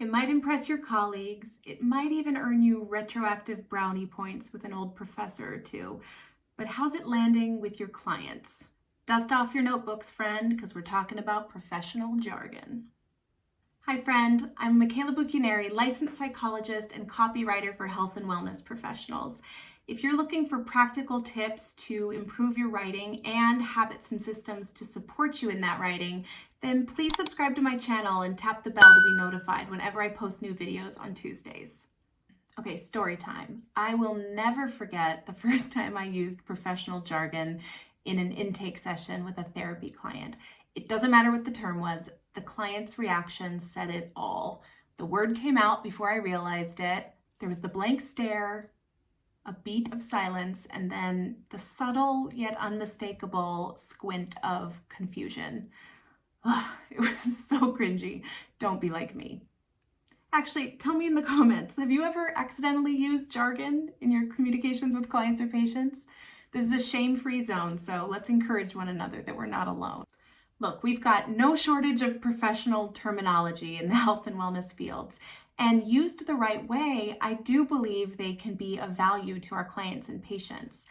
It might impress your colleagues. It might even earn you retroactive brownie points with an old professor or two. But how's it landing with your clients? Dust off your notebooks, friend, because we're talking about professional jargon. Hi, friend. I'm Michaela Bucchianeri, licensed psychologist and copywriter for health and wellness professionals. If you're looking for practical tips to improve your writing and habits and systems to support you in that writing, then please subscribe to my channel and tap the bell to be notified whenever I post new videos on Tuesdays. Okay, story time. I will never forget the first time I used professional jargon in an intake session with a therapy client. It doesn't matter what the term was, the client's reaction said it all. The word came out before I realized it. There was the blank stare, a beat of silence, and then the subtle yet unmistakable squint of confusion. Ugh, it was so cringy. Don't be like me. Actually, tell me in the comments, have you ever accidentally used jargon in your communications with clients or patients? This is a shame-free zone, so let's encourage one another that we're not alone. Look, we've got no shortage of professional terminology in the health and wellness fields, and used the right way, I do believe they can be of value to our clients and patients.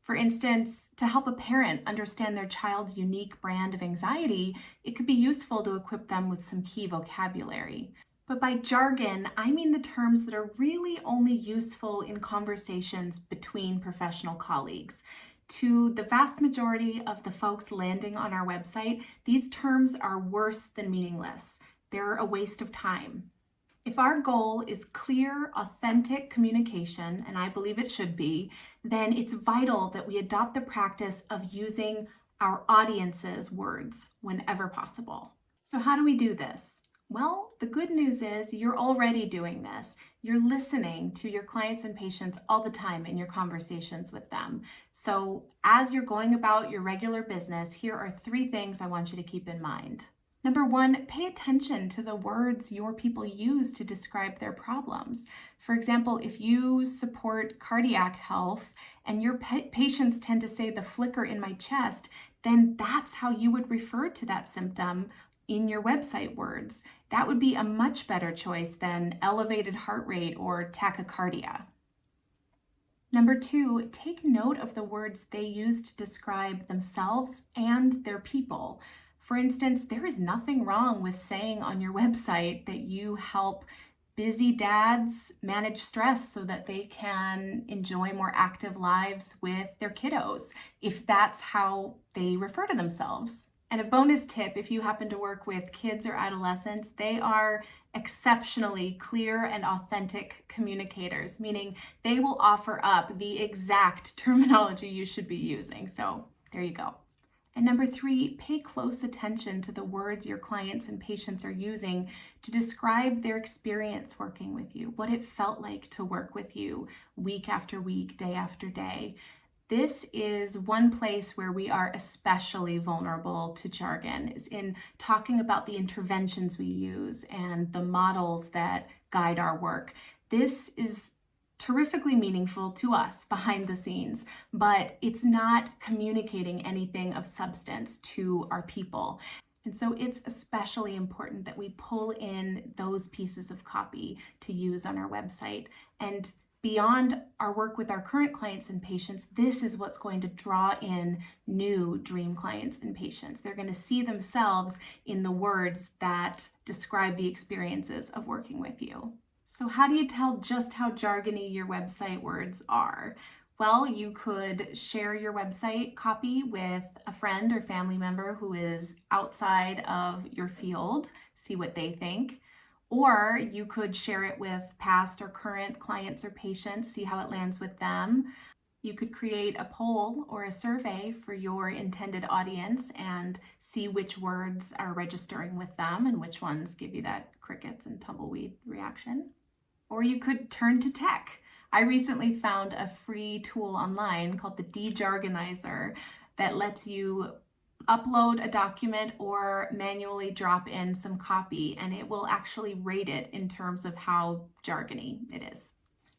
For instance, to help a parent understand their child's unique brand of anxiety, it could be useful to equip them with some key vocabulary. But by jargon, I mean the terms that are really only useful in conversations between professional colleagues. To the vast majority of the folks landing on our website, these terms are worse than meaningless. They're a waste of time. If our goal is clear, authentic communication, and I believe it should be, then it's vital that we adopt the practice of using our audience's words whenever possible. So how do we do this? Well, the good news is you're already doing this. You're listening to your clients and patients all the time in your conversations with them. So as you're going about your regular business, here are 3 things I want you to keep in mind. Number 1, pay attention to the words your people use to describe their problems. For example, if you support cardiac health and your patients tend to say the flicker in my chest, then that's how you would refer to that symptom in your website words. That would be a much better choice than elevated heart rate or tachycardia. Number 2, take note of the words they use to describe themselves and their people. For instance, there is nothing wrong with saying on your website that you help busy dads manage stress so that they can enjoy more active lives with their kiddos, if that's how they refer to themselves. And a bonus tip, if you happen to work with kids or adolescents, they are exceptionally clear and authentic communicators, meaning they will offer up the exact terminology you should be using. So there you go. And number 3, pay close attention to the words your clients and patients are using to describe their experience working with you, what it felt like to work with you week after week, day after day. This is one place where we are especially vulnerable to jargon, is in talking about the interventions we use and the models that guide our work. This is terrifically meaningful to us behind the scenes, but it's not communicating anything of substance to our people. And so it's especially important that we pull in those pieces of copy to use on our website. And beyond our work with our current clients and patients, this is what's going to draw in new dream clients and patients. They're going to see themselves in the words that describe the experiences of working with you. So how do you tell just how jargony your website words are? Well, you could share your website copy with a friend or family member who is outside of your field, see what they think. Or you could share it with past or current clients or patients, see how it lands with them. You could create a poll or a survey for your intended audience and see which words are registering with them and which ones give you that crickets and tumbleweed reaction. Or you could turn to tech. I recently found a free tool online called the De-Jargonizer that lets you upload a document or manually drop in some copy, and it will actually rate it in terms of how jargony it is.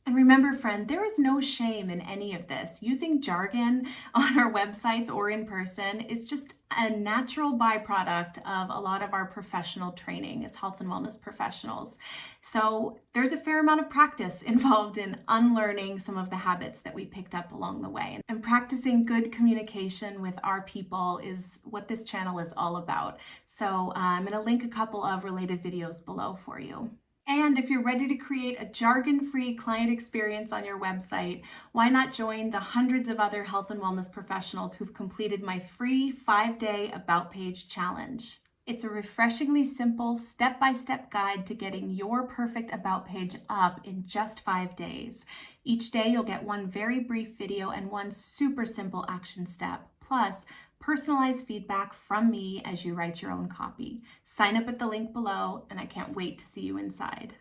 And remember, friend, there is no shame in any of this. Using jargon on our websites or in person is just a natural byproduct of a lot of our professional training as health and wellness professionals. So there's a fair amount of practice involved in unlearning some of the habits that we picked up along the way. And practicing good communication with our people is what this channel is all about. So I'm going to link a couple of related videos below for you. And if you're ready to create a jargon-free client experience on your website, why not join the hundreds of other health and wellness professionals who've completed my free 5-day About Page challenge? It's a refreshingly simple step-by-step guide to getting your perfect About Page up in just 5 days. Each day you'll get one very brief video and one super simple action step, plus personalized feedback from me as you write your own copy. Sign up at the link below, and I can't wait to see you inside.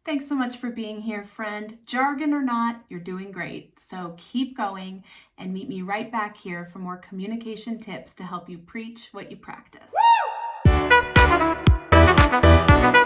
Thanks so much for being here, friend. Jargon or not, you're doing great. So keep going and meet me right back here for more communication tips to help you preach what you practice. Woo!